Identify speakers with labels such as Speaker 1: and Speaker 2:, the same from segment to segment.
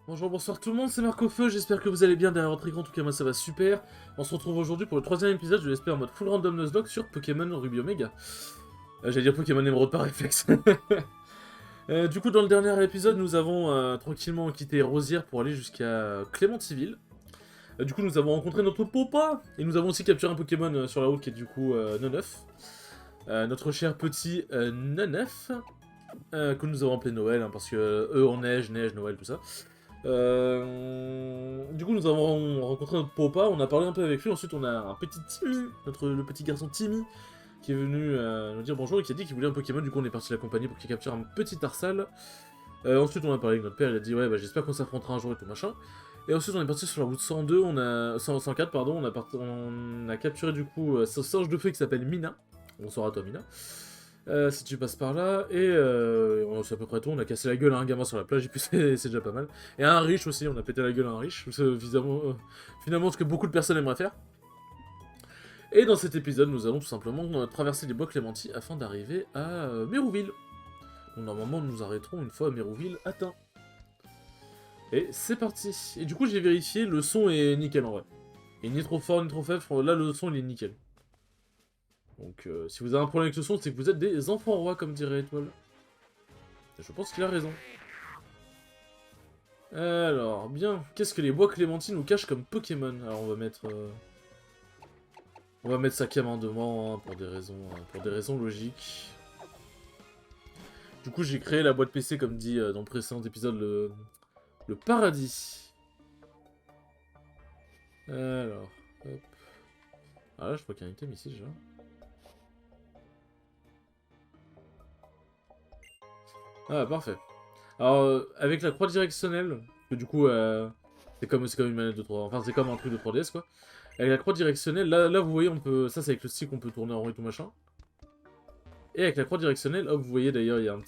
Speaker 1: Bonjour, bonsoir tout le monde, c'est Marco Feu, j'espère que vous allez bien derrière votre écran, en tout cas moi ça va super. On se retrouve aujourd'hui pour le troisième épisode, je l'espère en mode full random Nuzlocke sur Pokémon Ruby Omega. J'allais dire Pokémon Emerald par réflexe. Du coup dans le dernier épisode nous avons tranquillement quitté Rosière pour aller jusqu'à Clémentiville. Du coup nous avons rencontré notre Popa, et nous avons aussi capturé un Pokémon sur la route qui est du coup Nonef. Notre cher petit Nonef, que nous avons appelé Noël, hein, parce que eux en neige, Noël, tout ça. Du coup, nous avons rencontré notre Popa, on a parlé un peu avec lui. Ensuite, on a un petit Timmy, le petit garçon Timmy, qui est venu nous dire bonjour et qui a dit qu'il voulait un Pokémon. Du coup, on est parti l'accompagner pour qu'il capture un petit Tarsal. Ensuite, on a parlé avec notre père, il a dit ouais, bah, j'espère qu'on s'affrontera un jour et tout machin. Et ensuite, on est parti sur la route 102, 104, pardon. On a capturé du coup ce singe de feu qui s'appelle Mina. Bonsoir à toi, Mina. Si tu passes par là, et c'est à peu près tout, on a cassé la gueule à un gamin sur la plage, et puis c'est déjà pas mal. Et à un riche aussi, on a pété la gueule à un riche, c'est finalement ce que beaucoup de personnes aimeraient faire. Et dans cet épisode, nous allons tout simplement traverser les bois Clémenty afin d'arriver à Mérouville. Donc normalement, nous nous arrêterons une fois Mérouville atteint. Et c'est parti. Et du coup, j'ai vérifié, le son est nickel en vrai. Et ni trop fort, ni trop faible, là le son il est nickel. Donc si vous avez un problème avec le son, c'est que vous êtes des enfants rois, comme dirait Étoile. Et je pense qu'il a raison. Alors, bien, qu'est-ce que les bois Clémentine nous cachent comme Pokémon? Alors on va mettre... On va mettre sa amendement hein, pour des raisons logiques. Du coup j'ai créé la boîte PC comme dit dans le précédent épisode, le paradis. Alors, hop. Ah là je crois qu'il y a un item ici déjà. Ah parfait. Alors avec la croix directionnelle, que du coup c'est comme une manette de 3, enfin c'est comme un truc de 3DS quoi. Avec la croix directionnelle, là vous voyez on peut, ça c'est avec le stick on peut tourner en rond et tout machin. Et avec la croix directionnelle, hop vous voyez d'ailleurs il y a un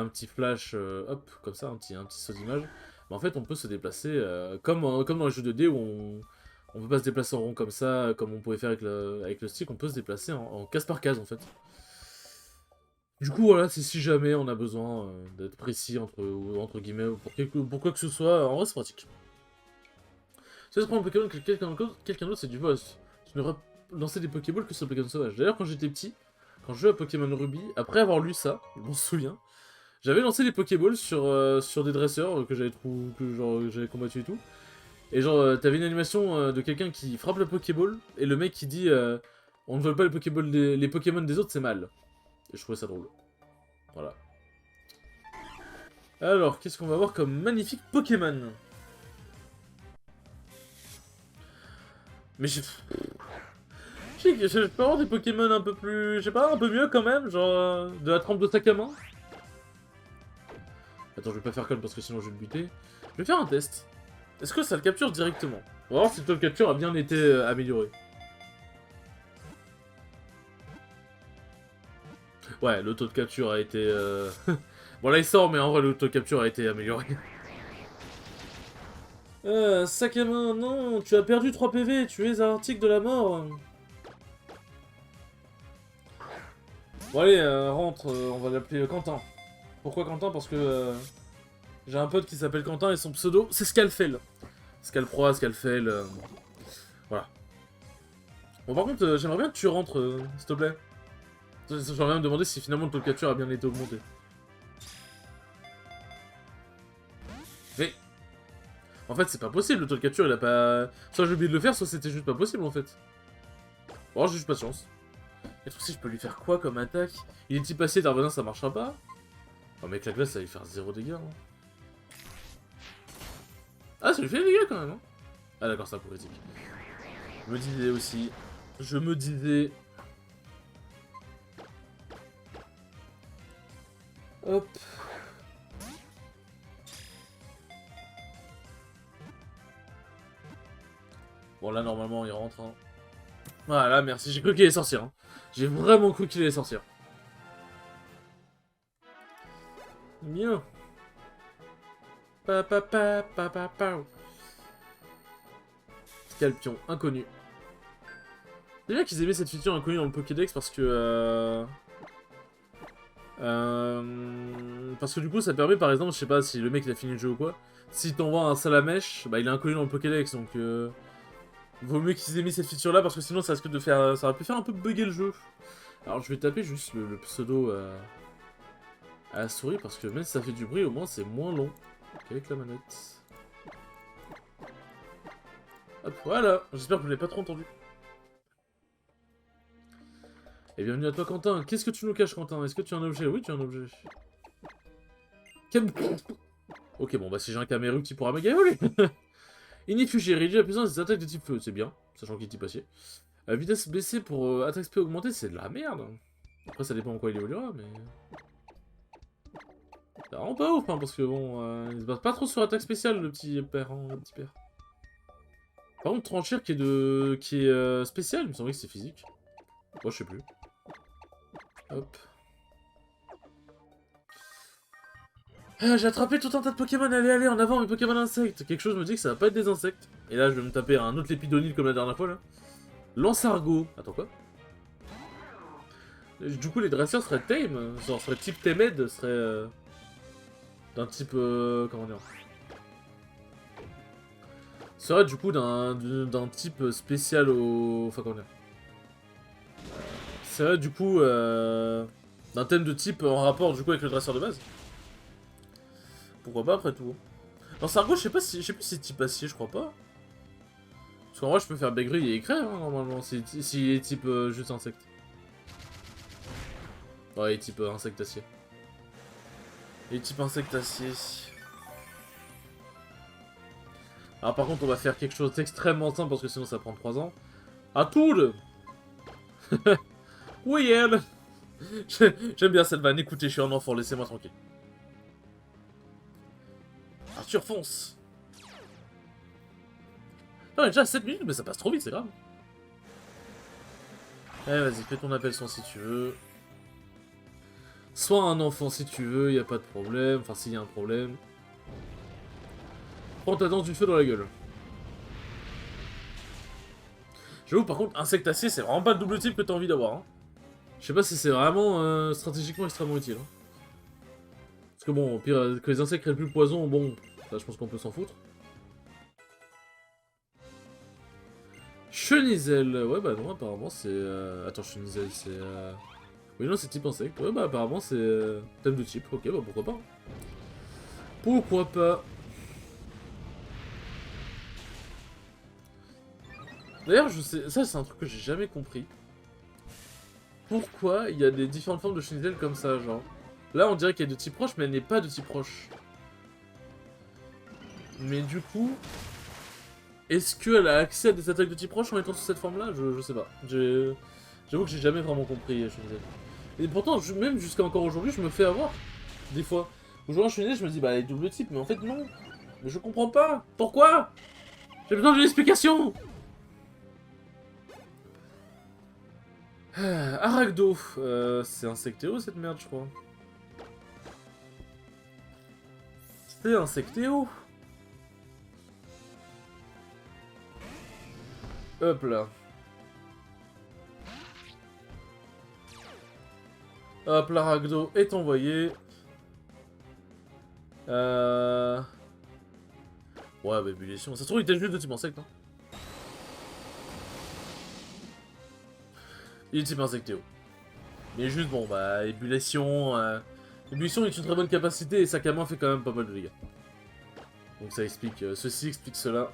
Speaker 1: petit flash, hop comme ça, un petit saut d'image. Mais en fait on peut se déplacer comme dans les jeux 2D où on peut pas se déplacer en rond comme ça, comme on pouvait faire avec le stick, on peut se déplacer en case par case en fait. Du coup, voilà, c'est si jamais on a besoin d'être précis entre guillemets, pour quoi que ce soit, en vrai c'est pratique. Si tu prends un Pokémon que quelqu'un d'autre, c'est du boss. Tu n'auras lancé des Pokéballs que sur Pokémon sauvage. D'ailleurs, quand j'étais petit, quand je jouais à Pokémon Ruby, après avoir lu ça, je m'en souviens, j'avais lancé des Pokéballs sur des dresseurs que j'avais combattu et tout. Et genre, t'avais une animation de quelqu'un qui frappe le Pokéball, et le mec qui dit on ne vole pas les Pokémon des autres, c'est mal. Et je trouvais ça drôle. Voilà. Alors, qu'est-ce qu'on va voir comme magnifique Pokémon? Mais je peux avoir des Pokémon un peu plus... Je sais pas, un peu mieux quand même, genre de la trempe de Sakama. Attends, je vais pas faire comme parce que sinon je vais le buter. Je vais faire un test. Est-ce que ça le capture directement? On va voir si le taux de capture a bien été amélioré. Ouais, le taux de capture a été... Bon là il sort, mais en vrai le taux de capture a été amélioré. Sakama, non, tu as perdu 3 PV, tu es un tic de la mort. Bon allez, rentre, on va l'appeler Quentin. Pourquoi Quentin? Parce que j'ai un pote qui s'appelle Quentin et son pseudo, c'est Scalfel. Scalproie, Scalfel, voilà. Bon par contre, j'aimerais bien que tu rentres, s'il te plaît. J'aimerais bien me demander si finalement le taux de capture a bien été augmenté. Mais... En fait, c'est pas possible, le taux de capture, il a pas... Soit j'ai oublié de le faire, soit c'était juste pas possible, en fait. Bon, j'ai juste pas de chance. Et tout si je peux lui faire quoi comme attaque? Il est type passé, Darvenin, ça marchera pas? Oh, mec, la glace, ça va lui faire 0 dégâts, hein. Ah, ça lui fait des dégâts, quand même, hein. Ah, d'accord, c'est un coup critique. Je me disais aussi... Je me disais... Hop... Bon, là, normalement, il rentre, hein. Voilà, merci, j'ai cru qu'il allait sortir, hein. J'ai vraiment cru qu'il allait sortir. Bien. Pa pa pa pa pa pa. Scalpion, inconnu. C'est bien qu'ils aient mis cette feature inconnue dans le Pokédex parce que... Parce que du coup, ça permet, par exemple, je sais pas si le mec il a fini le jeu ou quoi, s'il t'envoie un Salamèche, bah il est inconnu dans le Pokédex, donc vaut mieux qu'ils aient mis cette feature là, parce que sinon ça risque de faire, ça aurait pu faire un peu bugger le jeu. Alors je vais taper juste le pseudo à la souris, parce que même si ça fait du bruit, au moins c'est moins long qu'avec la manette. Hop, voilà, j'espère que vous l'avez pas trop entendu. Et bienvenue à toi Quentin, qu'est-ce que tu nous caches Quentin? Est-ce que tu as un objet? Oui, tu as un objet. Ok, bon bah si j'ai un Camerupt, tu pourras méga voler. Inifugé, réduit la puissance des attaques de type feu, c'est bien, sachant qu'il est type acier. Vitesse baissée pour attaque SP augmentée, c'est de la merde. Après, ça dépend en quoi il évoluera, mais... C'est vraiment pas ouf, hein, parce que bon, il se base pas trop sur attaque spéciale, le petit père, hein, le petit père. Par contre, Tranchir qui est spécial, il me semblait que c'est physique. Moi, je sais plus. Hop. Ah, j'ai attrapé tout un tas de Pokémon, allez, allez, en avant mes Pokémon insectes. Quelque chose me dit que ça va pas être des insectes. Et là, je vais me taper un autre Lépidonil comme la dernière fois, là. Lansargot. Attends, quoi? Du coup, les dresseurs seraient tame, genre seraient type Tamed, seraient d'un type... comment dire? Serait du coup d'un type spécial au... Enfin, comment dire? Serait du coup d'un thème de type en rapport du coup avec le dresseur de base. Pourquoi pas après tout? Lansargot, je sais pas si... Je sais plus si c'est type acier, je crois pas. Parce qu'en vrai, je peux faire Begru et écrair, hein, normalement, s'il est type juste insecte. Ouais, il est type insecte acier. Il est type insecte acier. Alors par contre, on va faire quelque chose d'extrêmement simple parce que sinon ça prend 3 ans. À Toul. Oui, elle. J'aime bien cette vanne. Écoutez, je suis un enfant, laissez-moi tranquille. Arthur, fonce. Non, on est déjà à 7 minutes, mais ça passe trop vite, c'est grave. Eh, vas-y, fais ton appel son si tu veux. Sois un enfant si tu veux, y a pas de problème. Enfin, s'il y a un problème. Prends ta danse du feu dans la gueule. J'avoue, par contre, insecte acier, c'est vraiment pas le double type que t'as envie d'avoir. Hein. Je sais pas si c'est vraiment stratégiquement extrêmement utile. Hein. Parce que bon, au pire, que les insectes créent plus le poison, bon, ça je pense qu'on peut s'en foutre. Chenizel, ouais bah non, apparemment c'est... Attends, Chenizel, c'est... Oui, non, c'est type insecte. Ouais, bah apparemment c'est thème de type. Ok, bah pourquoi pas. Pourquoi pas. D'ailleurs, je sais... Ça, c'est un truc que j'ai jamais compris. Pourquoi il y a des différentes formes de Chenizel comme ça, genre. Là, on dirait qu'il y a de type proche, mais elle n'est pas de type proche. Mais du coup... Est-ce qu'elle a accès à des attaques de type proche en étant sous cette forme-là? Je sais pas. J'avoue que j'ai jamais vraiment compris Chenizel. Et pourtant, même jusqu'à encore aujourd'hui, je me fais avoir. Des fois. Aujourd'hui, je suis né, je me dis, bah, elle est double type, mais en fait, non. Mais je comprends pas. Pourquoi? J'ai besoin d'une explication. Arachdo. C'est Insectéo, cette merde, je crois. C'est Insectéo. Hop là. Hop, l'Arachdo est envoyé. Ouais, bah, ébullition. Ça se trouve, il était juste de type insecte, hein. Il est type insectéo. Mais juste, bon, bah, ébullition... Ébullition est une très bonne capacité et sac à main fait quand même pas mal de dégâts. Donc ça explique... ceci explique cela.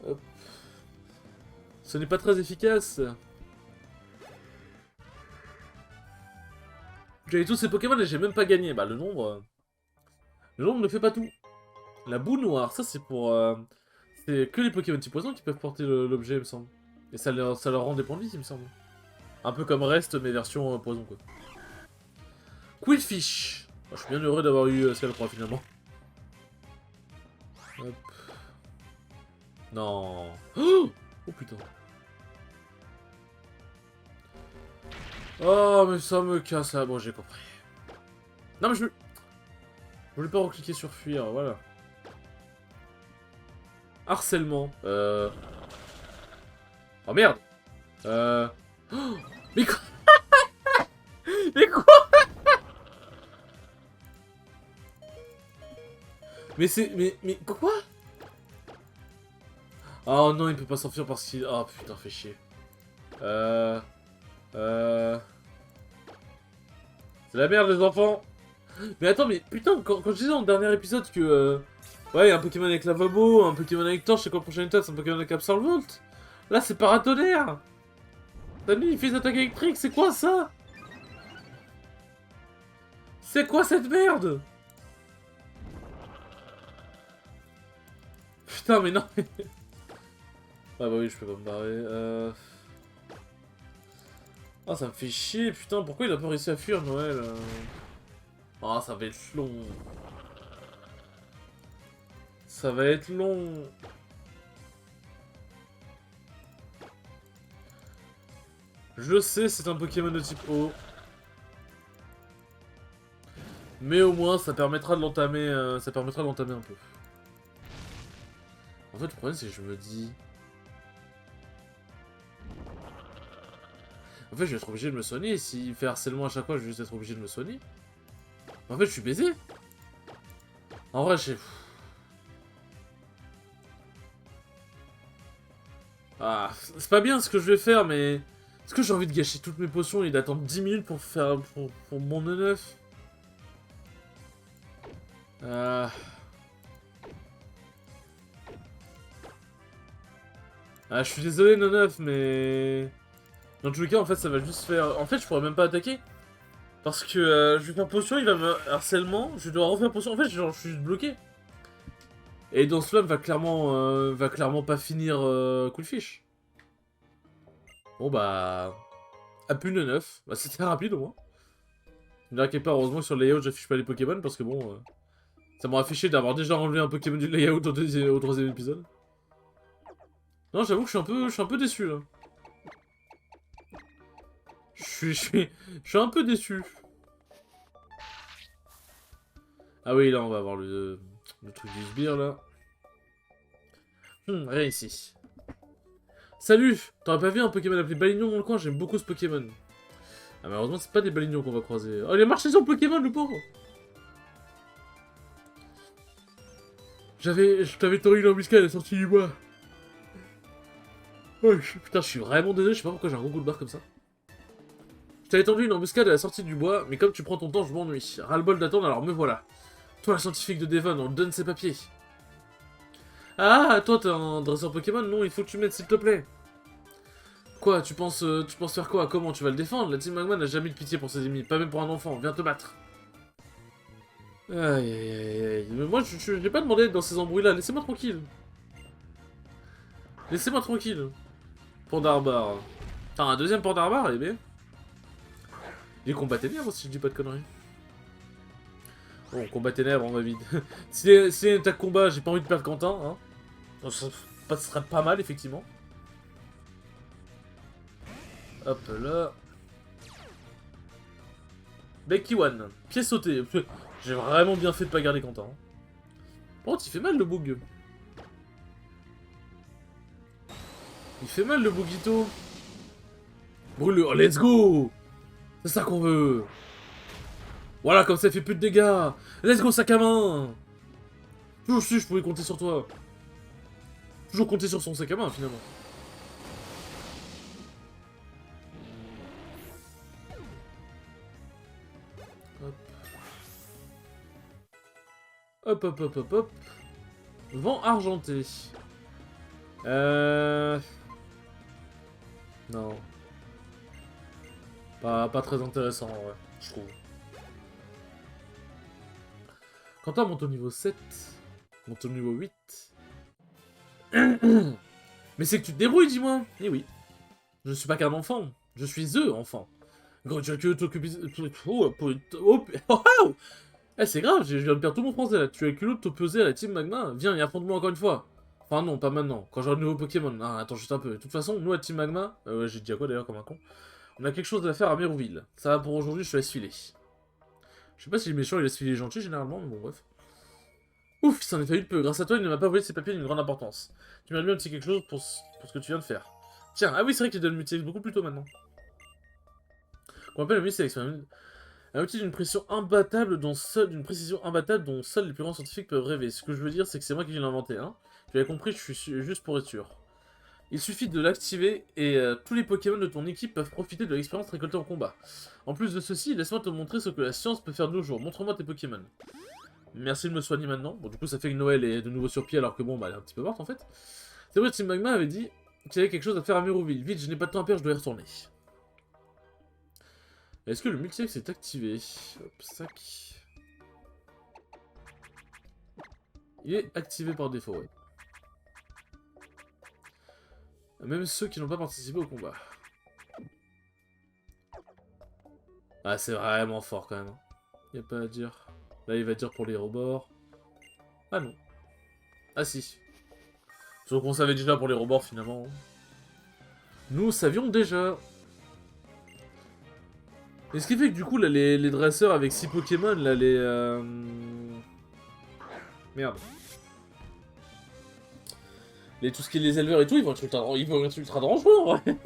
Speaker 1: Hop. Ce n'est pas très efficace. J'avais tous ces Pokémon et j'ai même pas gagné. Bah, le nombre... Le nombre ne fait pas tout. La boue noire, ça c'est pour... c'est que les Pokémon type poison qui peuvent porter l'objet, il me semble. Et ça leur rend des points de vie, il me semble. Un peu comme Rest, mais version poison, quoi. Quillfish. Oh, je suis bien heureux d'avoir eu Scalpro, finalement. Hop. Non. Oh, oh putain. Oh, mais ça me casse là. Bon, j'ai compris. Non, mais je voulais pas recliquer sur fuir, voilà. Harcèlement. Oh merde. Oh, mais quoi? Mais quoi? Mais c'est... Mais quoi? Oh non, il peut pas s'enfuir parce qu'il... Oh putain, fait chier. Euh... C'est la merde, les enfants. Mais attends, mais putain, quand je disais dans le dernier épisode que... Ouais, un Pokémon avec Lavabo, un Pokémon avec Torche, et quoi, prochaine étape, c'est un Pokémon avec Absolvolt. Là, c'est Paratonnerre. T'as vu, il fait une attaque électrique, c'est quoi ça? C'est quoi cette merde? Putain, mais non. Ah bah oui, je peux pas me barrer. Ah, ça me fait chier, putain, pourquoi il a pas réussi à fuir, Noël? Ah, ça va être long. Ça va être long. Je sais, c'est un Pokémon de type eau. Mais au moins, ça permettra de l'entamer un peu. En fait, le problème, c'est que je me dis... En fait, je vais être obligé de me soigner. S'il fait harcèlement à chaque fois, je vais juste être obligé de me soigner. En fait, je suis baisé. En vrai, je sais... Ah, c'est pas bien ce que je vais faire, mais... Est-ce que j'ai envie de gâcher toutes mes potions et d'attendre 10 minutes pour faire... pour mon E9? Ah, je suis désolé, 9, mais... Dans tous les cas, en fait, ça va juste faire... En fait, je pourrais même pas attaquer. Parce que je vais faire potion, il va me harcèlement, je dois refaire potion. En fait, genre, je suis juste bloqué. Et dans ce va clairement pas finir Cool Fish. Bon bah... À plus de 9. Bah c'était rapide au moins. Ne t'inquiète pas, heureusement que sur le layout j'affiche pas les Pokémon parce que bon... ça m'aurait affiché d'avoir déjà enlevé un Pokémon du layout au troisième épisode. Non, j'avoue que je suis un peu déçu là. Je suis un peu déçu. Ah oui, là on va avoir le truc du sbire là. Rien ici. Salut! T'aurais pas vu un Pokémon appelé Balignon dans le coin? J'aime beaucoup ce Pokémon. Ah, malheureusement, c'est pas des Balignons qu'on va croiser. Oh, il a marché sur le Pokémon, le pauvre! Je t'avais tordu une embuscade à la sortie du bois. Oh, putain, je suis vraiment désolé, je sais pas pourquoi j'ai un gros goût de barre comme ça. Je t'avais tendu une embuscade à la sortie du bois, mais comme tu prends ton temps, je m'ennuie. Ras-le-bol d'attendre, alors me voilà. Toi, la scientifique de Devon, on te donne ses papiers. Ah, toi, t'es un dresseur Pokémon? Non, il faut que tu m'aides, s'il te plaît. Quoi, tu penses faire quoi? Comment tu vas le défendre? La Team Magma n'a jamais eu de pitié pour ses ennemis, pas même pour un enfant. Viens te battre. Aïe aïe aïe aïe. Mais moi, je n'ai pas demandé d'être dans ces embrouilles-là. Laissez-moi tranquille. Laissez-moi tranquille. Pandarbar. Enfin, un deuxième Pandarbar, eh bien. Il est combat ténèbres, si je dis pas de conneries. Bon, combat ténèbres, on va vite. si c'est un attaque combat, j'ai pas envie de perdre Quentin, hein. Donc, ce serait pas mal, effectivement. Hop là. Becky One. Pied sauté. J'ai vraiment bien fait de pas garder Quentin. Hein. Par contre, il fait mal le boug. Il fait mal le Bougito. Brûlure, let's go! C'est ça qu'on veut. Voilà, comme ça, il fait plus de dégâts. Let's go, sac à main. Toujours su, je pouvais compter sur toi. Toujours compter sur son sac à main, finalement. Hop, hop, hop, hop, hop. Vent argenté. Non. Pas très intéressant, en vrai, je trouve. Quentin monte au niveau 7. Monte au niveau 8. Mais c'est que tu te débrouilles, dis-moi. Eh oui. Je ne suis pas qu'un enfant. Je suis THE enfant. Quand tu as que t'occuper... Oh, eh, c'est grave, je viens de perdre tout mon français là. Tu as culot de t'opposer à la Team Magma? Viens et affronte-moi encore une fois. Enfin non, pas maintenant. Quand j'aurai de nouveaux Pokémon. Ah, attends juste un peu. De toute façon, nous à Team Magma... ouais, j'ai dit à quoi d'ailleurs comme un con? On a quelque chose à faire à Mérouville. Ça va pour aujourd'hui, je te laisse filer. Je sais pas si le méchant il laisse filer les gentils généralement, mais bon bref. Ouf, il s'en est fallu de peu. Grâce à toi, il ne m'a pas volé ses papiers d'une grande importance. Tu m'as bien un petit quelque chose pour ce que tu viens de faire. Tiens, ah oui, c'est vrai qu'il donne mutilise beaucoup plus tôt maintenant. Qu'on appelle le Mucilex. Un outil d'une précision imbattable d'une précision imbattable dont seuls les plus grands scientifiques peuvent rêver. Ce que je veux dire, c'est que c'est moi qui viens l'inventer, hein. Tu l'as compris, je suis juste pour être sûr. Il suffit de l'activer et tous les Pokémon de ton équipe peuvent profiter de l'expérience récoltée en combat. En plus de ceci, laisse-moi te montrer ce que la science peut faire de nos jours. Montre-moi tes Pokémon. Merci de me soigner maintenant. Bon, du coup, ça fait que Noël est de nouveau sur pied alors que bon, bah, elle est un petit peu morte en fait. C'est vrai, Team Magma avait dit qu'il y avait quelque chose à faire à Méroville. Vite, je n'ai pas de temps à perdre, je dois y retourner. Est-ce que le Multilex est activé? Hop, sac. Il est activé par défaut, ouais. Même ceux qui n'ont pas participé au combat. Ah, c'est vraiment fort quand même. Y a pas à dire. Là, il va dire pour les rebords. Ah non. Ah si. Sauf qu'on savait déjà pour les rebords finalement. Nous savions déjà. Et ce qui fait que du coup, là, les dresseurs avec 6 Pokémon, là, les... Merde. Tout ce qui est les éleveurs et tout, ils vont être ultra dangereux en vrai.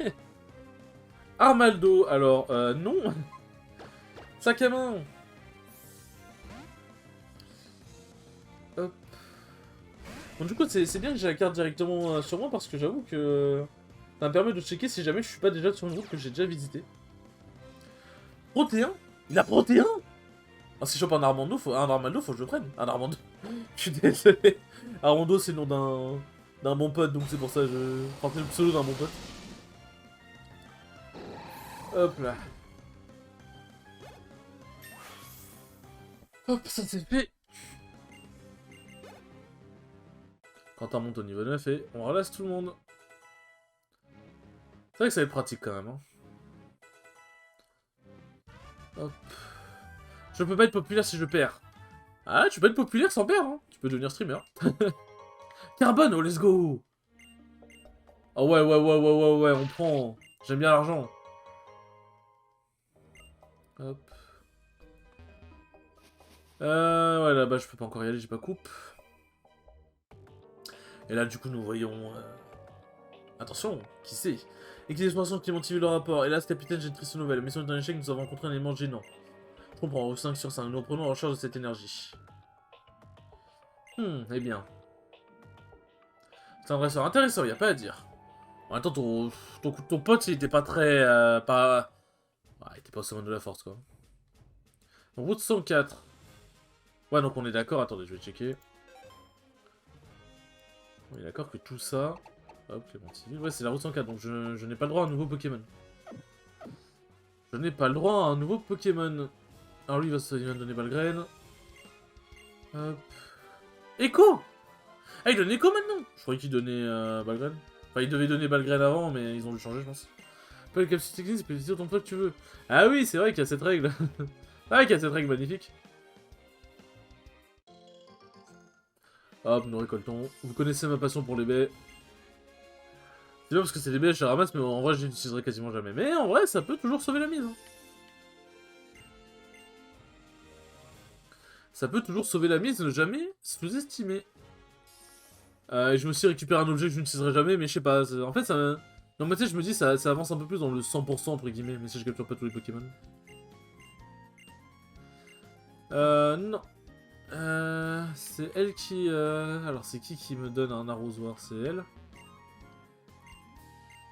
Speaker 1: Armaldo, alors, non. Sac à main. Hop. Bon, du coup, c'est bien que j'ai la carte directement sur moi parce que j'avoue que ça me permet de checker si jamais je suis pas déjà sur une route que j'ai déjà visité. Protéin. Il a Protéin. Ah, si je chope un Armando, faut que je le prenne. Un Armando. Je suis désolé. Armando, c'est le nom d'un bon pote, donc c'est pour ça que je... Enfin, c'est le pseudo d'un bon pote. Hop là. Hop, ça c'est fait. Quand on monte au niveau 9 et on relâche tout le monde. C'est vrai que ça va être pratique quand même. Hein. Hop. Je peux pas être populaire si je perds. Ah, tu peux être populaire sans perdre. Hein. Tu peux devenir streamer. Carbone, oh let's go. Oh ouais, on prend. J'aime bien l'argent. Hop. Ouais, là-bas, je peux pas encore y aller, j'ai pas coupe. Et là, du coup, nous voyons... Attention, qui sait? Et qui explorations qui motivent le rapport. Hélas, capitaine, j'ai une triste nouvelle. La mission est un échec, nous avons rencontré un élément gênant. Je comprends, au 5 sur 5, nous reprenons en charge de cette énergie. Eh bien. C'est un dresseur intéressant, y a pas à dire. En même temps, ton pote, il était pas très... pas... Ah, il était pas au sommet de la force, quoi. Donc, route 104. Ouais, donc on est d'accord. Attendez, je vais checker. On est d'accord que tout ça... Hop, Clément Civil. Ouais, c'est la route 104, donc je n'ai pas le droit à un nouveau Pokémon. Je n'ai pas le droit à un nouveau Pokémon. Alors lui, il va me donner Balgraine. Hop. Echo. Ah, il donne Echo maintenant. Je croyais qu'il donnait Balgraine. Enfin, il devait donner Balgraine avant, mais ils ont dû changer, je pense. Pas les capsules techniques, c'est peut-être autant de fois que tu veux. Ah oui, c'est vrai qu'il y a cette règle. Ah, qu'il y a cette règle magnifique. Hop, nous récoltons. Vous connaissez ma passion pour les baies. C'est bien parce que c'est des baies, je les ramasse, mais en vrai, je les utiliserai quasiment jamais. Mais en vrai, ça peut toujours sauver la mise. Hein. Ça peut toujours sauver la mise, ne jamais sous-estimer. Et je me suis récupéré un objet que je n'utiliserai jamais, mais je sais pas. En fait, ça... Non, mais tu sais, je me dis, ça avance un peu plus dans le 100% entre guillemets, mais si je capture pas tous les Pokémon. Non. C'est elle qui... Alors, c'est qui me donne un arrosoir? C'est elle.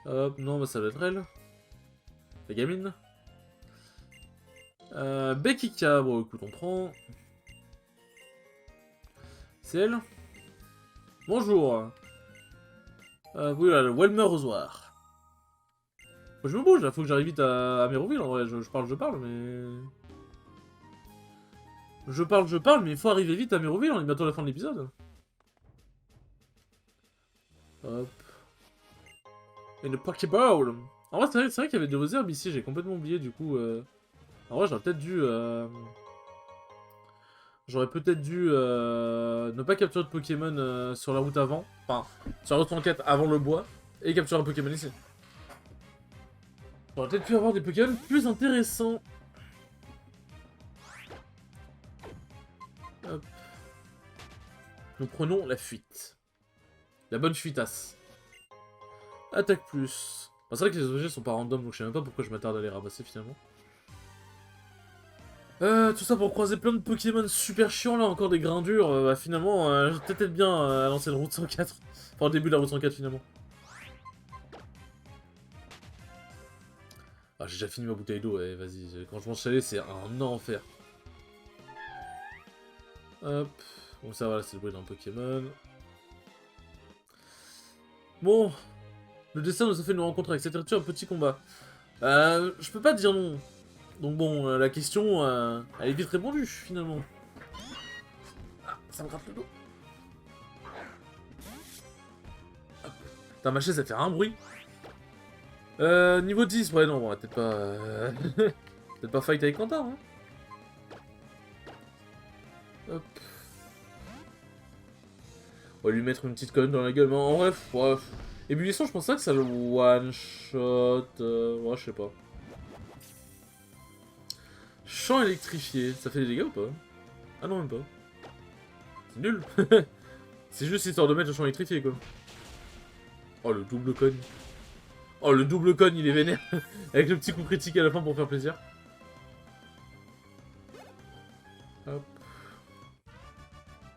Speaker 1: Hop, non, bah ça doit être elle. La gamine. Bekika, bon écoute, on prend. C'est elle. Bonjour. Oui, là, le Welmer Rosoir. Je me bouge, là, faut que j'arrive vite à Méroville, en vrai, je parle, mais... Je parle, mais il faut arriver vite à Méroville, on est bientôt à la fin de l'épisode. Hop. Et le Pokéball. En vrai, c'est vrai qu'il y avait des herbes ici, j'ai complètement oublié, du coup... En vrai, j'aurais peut-être dû... J'aurais peut-être dû ne pas capturer de Pokémon sur la route avant. Enfin, sur la route 34 avant le bois. Et capturer un Pokémon ici. J'aurais peut-être pu avoir des Pokémon plus intéressants. Hop. Nous prenons la fuite. La bonne fuitasse. Attaque plus. Enfin, c'est vrai que les objets sont pas random, donc je sais même pas pourquoi je m'attarde à les ramasser finalement. Tout ça pour croiser plein de Pokémon super chiants là, encore des grindures. Bah, finalement, j'ai peut-être bien à lancer la route 104. Enfin, au début de la route 104 finalement. Ah, j'ai déjà fini ma bouteille d'eau, ouais, vas-y. Quand je mange salé, c'est un enfer. Hop. Donc ça, voilà, c'est le bruit d'un Pokémon. Bon. Le destin nous a fait nous rencontrer avec cette créature, un petit combat. Je peux pas dire non. Donc bon, la question, elle est vite répondue, finalement. Ah, ça me gratte le dos. Putain, ma chaise, elle fait un bruit. Niveau 10, ouais, non, on va peut-être pas... peut-être pas fight avec Quentin, hein. Hop. On va lui mettre une petite colonne dans la gueule, mais en bref, bref. Ébullition, je pense pas que ça le one-shot... ouais, je sais pas. Champ électrifié, ça fait des dégâts ou pas? Ah non, même pas. C'est nul. C'est juste histoire de mettre le champ électrifié, quoi. Oh, le double cogne. Oh, le double cogne, il est vénère. Avec le petit coup critique à la fin pour faire plaisir. Hop.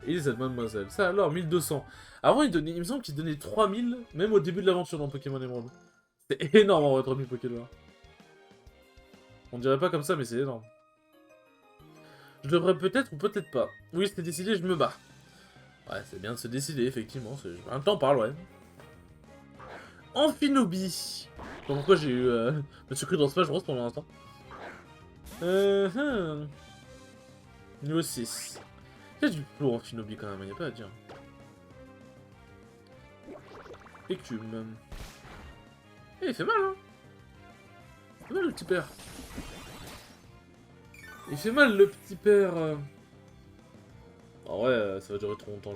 Speaker 1: Et cette mademoiselle. Ça alors, 1200. Avant, il me semble qu'il donnait 3000, même au début de l'aventure dans Pokémon Emerald. C'est énorme en vrai, 3000 Pokémon. On dirait pas comme ça, mais c'est énorme. Je devrais peut-être ou peut-être pas. Oui, c'était décidé, je me bats. Ouais, c'est bien de se décider, effectivement. En même temps, on parle, ouais. Amphinobie. Donc pourquoi j'ai eu Monsieur Cru dans Smash Bros pendant l'instant. Niveau 6. Il y a du plomb Amphinobie quand même, il n'y a pas à dire. Écume. Eh, il fait mal, hein. Il fait mal le petit père. Il fait mal le petit père. En vrai, ça va durer trop longtemps,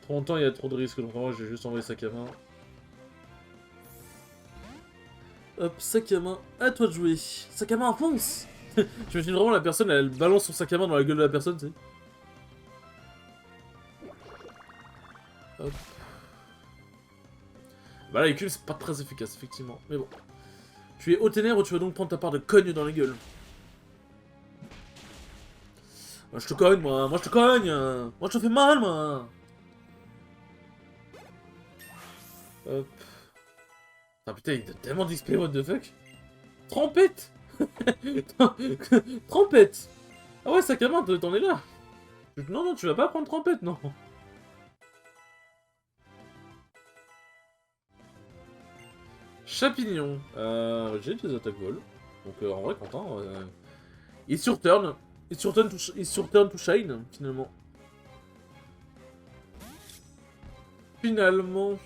Speaker 1: trop longtemps, il y a trop de risques, donc moi je vais juste envoyer sac à main. Hop, sac à main, à toi de jouer. Sac à main, fonce. J'imagine vraiment la personne, elle balance son sac à main dans la gueule de la personne, tu sais. Hop. Bah là, l'écume, c'est pas très efficace, effectivement. Mais bon. Tu es haut ténèbres, tu vas donc prendre ta part de cogne dans la gueule. Moi, je te cogne, moi. Moi, je te cogne. Moi, je te fais mal, moi. Hop. Ah putain, il donne tellement d'XP, what the fuck. Trompette. Trompette. Ah ouais, sac à main, t'en es là. Non, non, tu vas pas prendre trompette, non. Chapignon. J'ai des attaques vol. Donc en vrai, Quentin, il surturn. Il surturn to shine, finalement. Finalement.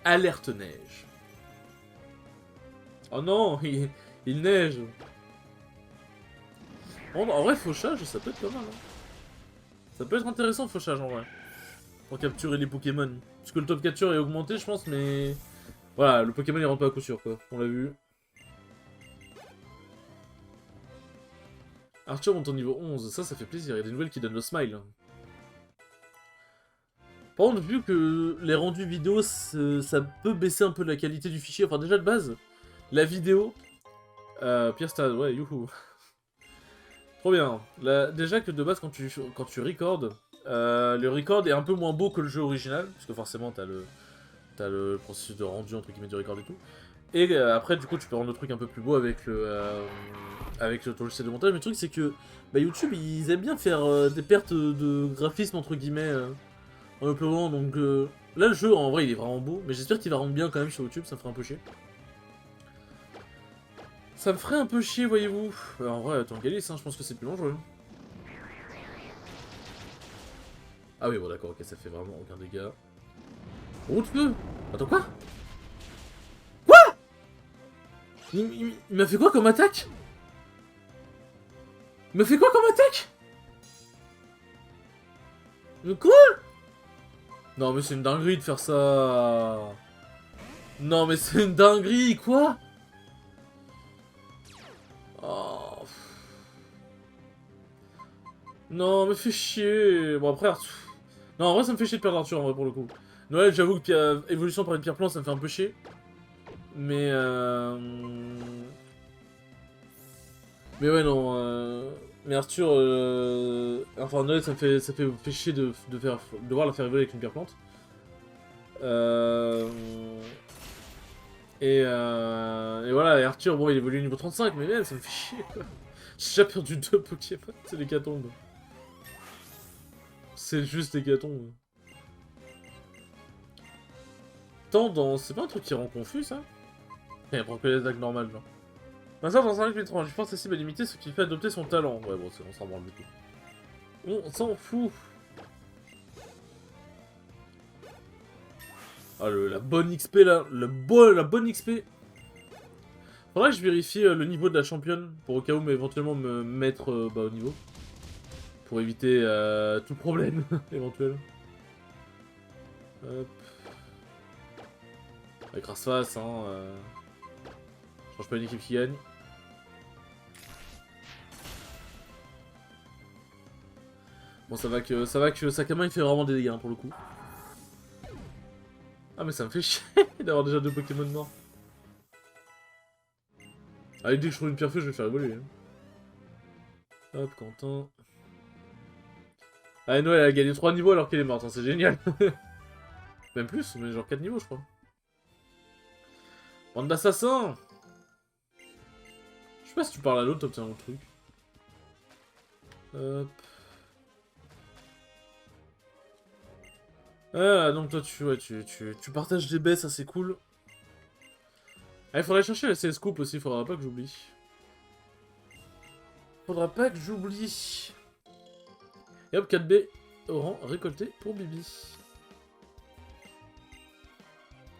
Speaker 1: Alerte neige. Oh non, il neige. Bon, en vrai, fauchage, ça peut être pas mal. Hein. Ça peut être intéressant, fauchage, en vrai. Pour capturer les Pokémon. Parce que le top capture est augmenté, je pense, mais... Voilà, le Pokémon, il rentre pas à coup sûr, quoi. On l'a vu. Archer monte au niveau 11. Ça fait plaisir. Il y a des nouvelles qui donnent le smile. Par contre, vu que les rendus vidéo, ça peut baisser un peu la qualité du fichier. Enfin, déjà de base, la vidéo... Pierre Stade, ouais, youhou. Trop bien. Déjà que de base, quand tu recordes, le record est un peu moins beau que le jeu original, parce que forcément, t'as le processus de rendu, entre guillemets, du record et tout. Et après, du coup, tu peux rendre le truc un peu plus beau avec ton logiciel de montage. Mais le truc, c'est que bah, YouTube, ils aiment bien faire des pertes de graphisme, entre guillemets, en uploadant. Donc là, le jeu, en vrai, il est vraiment beau. Mais j'espère qu'il va rendre bien quand même sur YouTube, ça me ferait un peu chier. Ça me ferait un peu chier, voyez-vous. En vrai, Tangalis, hein, je pense que c'est plus dangereux. Ah oui, bon d'accord, ok, ça fait vraiment aucun dégât. Route feu. Attends, quoi? Quoi? Il m'a fait quoi comme attaque? Il m'a fait quoi comme attaque? Mais quoi? Non mais c'est une dinguerie de faire ça. Non mais c'est une dinguerie, quoi? Oh. Non mais fais chier. Bon après... Non en vrai ça me fait chier de perdre Arthur en vrai pour le coup. Noël j'avoue que évolution par une pierre plante ça me fait un peu chier. Mais Mais ouais, non. Mais Arthur, enfin Noël, ça fait chier de devoir la faire évoluer avec une pierre plante. Euh... Et voilà, et Arthur, bon, il évolue au niveau 35, mais même, ça me fait chier, quoi. J'ai déjà perdu 2 Pokémon, c'est l'hécatombe. C'est juste l'hécatombe. Tendance, c'est pas un truc qui rend confus, ça? Il prend que les attaques normales, genre. Un sort dans un rythme étrange, je pense que la cible à limiter ce qui fait adopter son talent. Ouais, bon, on s'en branle du tout. On s'en fout. Ah, la bonne XP, là. La bonne XP. Faudrait que je vérifie le niveau de la championne, pour au cas où, mais éventuellement me mettre au niveau. Pour éviter tout problème éventuel. Hop. Avec Rasfas, hein. Je change pas une équipe qui gagne. Bon, ça va que Sakama il fait vraiment des dégâts hein, pour le coup. Ah, mais ça me fait chier d'avoir déjà 2 Pokémon morts. Allez, dès que je trouve une pierre feu, je vais faire évoluer. Hein. Hop, Quentin. Ah, Noël, elle a gagné 3 niveaux alors qu'elle est morte, hein, c'est génial. Même plus, mais genre 4 niveaux, je crois. Bande d'assassins! Je sais pas si tu parles à l'autre, t'obtiens un truc. Hop. Ah, donc toi, tu partages des baies, ça c'est cool. Ah, il faudrait chercher la CS Coupe aussi, faudra pas que j'oublie. Faudra pas que j'oublie. Et hop, 4B au rang récolté pour Bibi.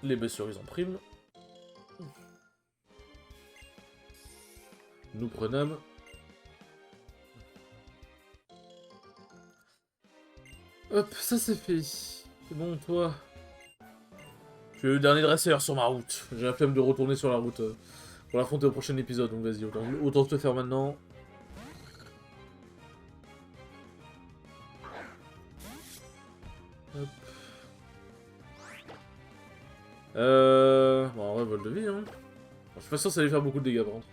Speaker 1: Les blessures, ils en priment. Nous prenons. Hop, ça c'est fait. C'est bon, toi. Je suis le dernier dresseur sur ma route. J'ai la flemme de retourner sur la route pour l'affronter au prochain épisode, donc vas-y, autant te le faire maintenant. Hop. Bon, en vrai, vol de vie, hein. Je suis pas sûr que ça allait faire beaucoup de dégâts, par contre.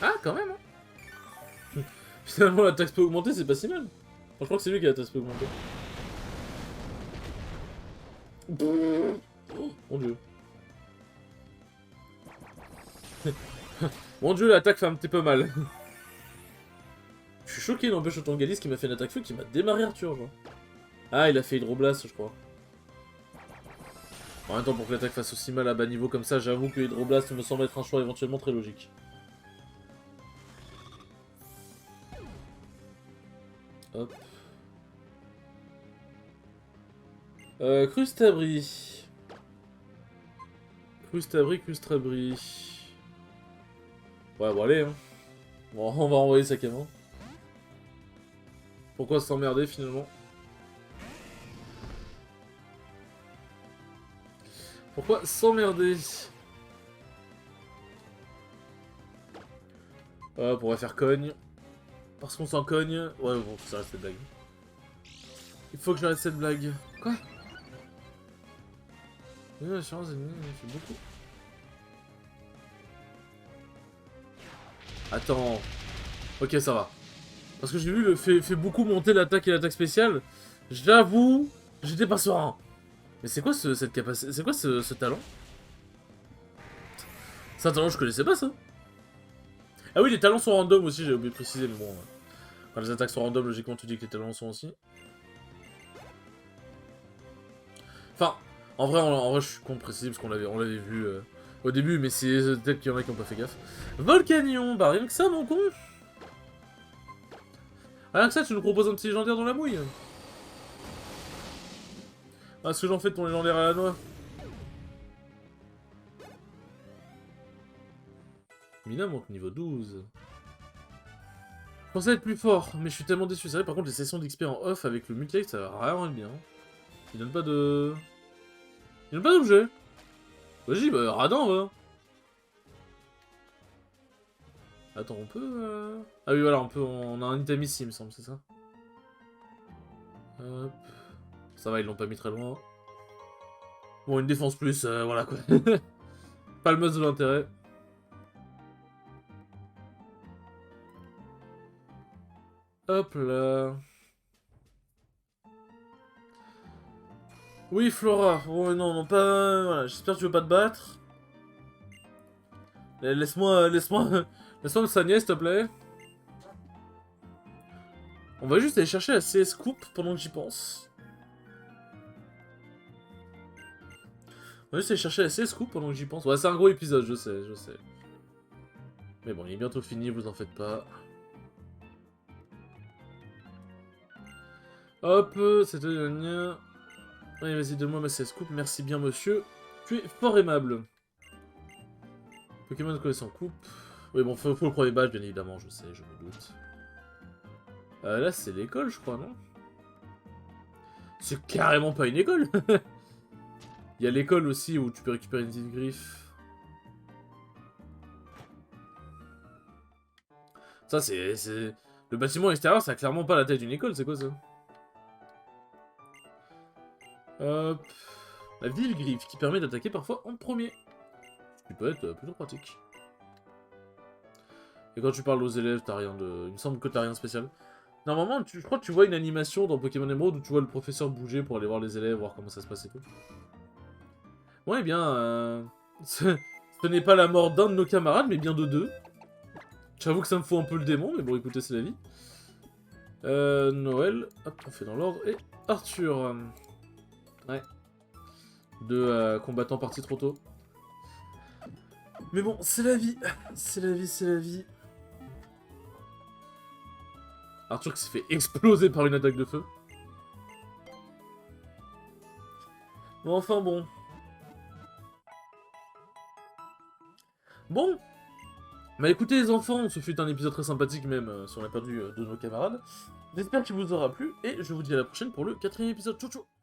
Speaker 1: Ah, quand même, hein. Finalement, la taxe peut augmenter, c'est pas si mal. Je crois que c'est lui qui a la taxe peut augmenter. Oh, mon dieu. Mon dieu, l'attaque fait un petit peu mal. Je suis choqué, n'empêche, autant Galis qui m'a fait une attaque feu qui m'a démarré Arthur, genre. Ah, il a fait Hydroblast, je crois. En même temps, pour que l'attaque fasse aussi mal à bas niveau comme ça, j'avoue que Hydroblast me semble être un choix éventuellement très logique. Hop. Crustabri. Crustabri. Ouais, bon, allez, hein. Bon, on va envoyer Sakama. Pourquoi s'emmerder, finalement? Pourquoi s'emmerder? Hop, on va faire cogne. Parce qu'on s'en cogne. Ouais, bon, ça reste cette blague. Il faut que j'arrête cette blague. Quoi? L'assurance ennemie, il fait beaucoup. Attends. Ok, ça va. Parce que j'ai vu le fait beaucoup monter l'attaque et l'attaque spéciale. J'avoue, j'étais pas serein. Mais c'est quoi cette capacité? C'est quoi ce talent? C'est un talent que je connaissais pas ça. Ah oui, les talents sont random aussi, j'ai oublié de préciser, mais bon. Quand les attaques sont random, logiquement tu dis que les talents sont aussi. Enfin, en vrai je suis con de préciser parce qu'on l'avait vu au début, mais c'est peut-être qu'il y en a qui ont pas fait gaffe. Volcanion, bah rien que ça mon con. Rien que ça, tu nous proposes un petit légendaire dans la mouille. Ah, ce que j'en fais de ton légendaire à la noix. Mina monte niveau 12. Je pensais être plus fort, mais je suis tellement déçu. C'est vrai, par contre, les sessions d'XP en off avec le multi ça va vraiment être bien. Il donne pas de... Il donne pas d'objet. Vas-y, bah, radin, va. Attends, on peut... Ah oui, voilà, on a un item ici, il me semble, c'est ça. Hop. Ça va, ils l'ont pas mis très loin. Bon, une défense plus, voilà quoi. Pas le must de l'intérêt. Hop là. Oui, Flora. Oh non, non, pas... Voilà, j'espère que tu veux pas te battre. Laisse-moi... Laisse-moi me soigner, s'il te plaît. On va juste aller chercher la CS Coupe pendant que j'y pense. On va juste aller chercher la CS Coupe pendant que j'y pense. Ouais, c'est un gros épisode, je sais, je sais. Mais bon, il est bientôt fini, vous en faites pas. Hop, c'était le mien. Allez, vas-y, donne-moi ma CS Coupe. Merci bien, monsieur. Tu es fort aimable. Pokémon de connaissance coupe. Oui, bon, faut le premier badge, bien évidemment, je sais, je me doute. Là, c'est l'école, je crois, non? C'est carrément pas une école. Il y a l'école aussi où tu peux récupérer une petite griffe. Ça, c'est... Le bâtiment extérieur, ça a clairement pas la taille d'une école, c'est quoi ça? Hop. La ville griffe, qui permet d'attaquer parfois en premier. Ce qui peut être plutôt pratique. Et quand tu parles aux élèves, t'as rien de... Il me semble que t'as rien de spécial. Normalement, je crois que tu vois une animation dans Pokémon Emerald où tu vois le professeur bouger pour aller voir les élèves, voir comment ça se passe et tout. Bon, eh bien, ce n'est pas la mort d'un de nos camarades, mais bien de deux. J'avoue que ça me fout un peu le démon, mais bon, écoutez, c'est la vie. Noël, hop, on fait dans l'ordre. Et Arthur. Ouais. Deux combattants partis trop tôt. Mais bon, c'est la vie. C'est la vie, c'est la vie. Arthur qui s'est fait exploser par une attaque de feu. Bon, enfin bon. Bon. Bah écoutez les enfants, ce fut un épisode très sympathique même si on a perdu de nos camarades. J'espère qu'il vous aura plu et je vous dis à la prochaine pour le 4e épisode. Ciao ciao.